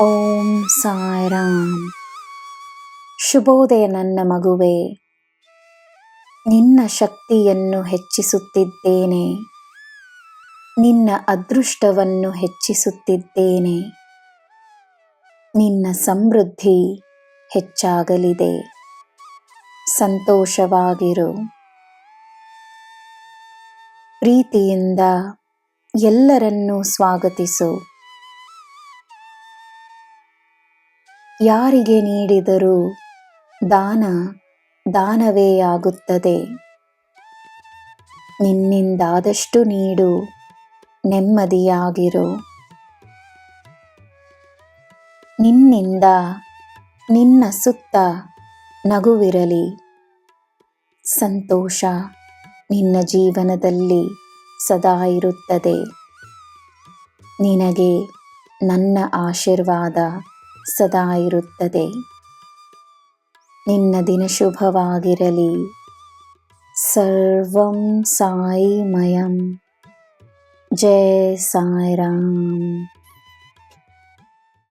ಓಂ ಸಾಯಿರಾಮ್. ಶುಭೋದಯ ನನ್ನ ಮಗುವೆ. ನಿನ್ನ ಶಕ್ತಿಯನ್ನು ಹೆಚ್ಚಿಸುತ್ತಿದ್ದೇನೆ. ನಿನ್ನ ಅದೃಷ್ಟವನ್ನು ಹೆಚ್ಚಿಸುತ್ತಿದ್ದೇನೆ. ನಿನ್ನ ಸಮೃದ್ಧಿ ಹೆಚ್ಚಾಗಲಿದೆ. ಸಂತೋಷವಾಗಿರು. ಪ್ರೀತಿಯಿಂದ ಎಲ್ಲರನ್ನೂ ಸ್ವಾಗತಿಸು. ಯಾರಿಗೆ ನೀಡಿದರೂ ದಾನವೇ ಆಗುತ್ತದೆ. ನಿನ್ನಿಂದಾದಷ್ಟು ನೀಡು, ನೆಮ್ಮದಿಯಾಗಿರು. ನಿನ್ನಿಂದ ನಿನ್ನ ಸುತ್ತ ನಗುವಿರಲಿ. ಸಂತೋಷ ನಿನ್ನ ಜೀವನದಲ್ಲಿ ಸದಾ ಇರುತ್ತದೆ. ನಿನಗೆ ನನ್ನ ಆಶೀರ್ವಾದ ಸದಾ ಇರುತ್ತದೆ. ನಿನ್ನ ದಿನ ಶುಭವಾಗಿರಲಿ. ಸರ್ವಂ ಸಾಯಿಮಯಂ. ಜೈ ಸಾಯಿರಾಮ್.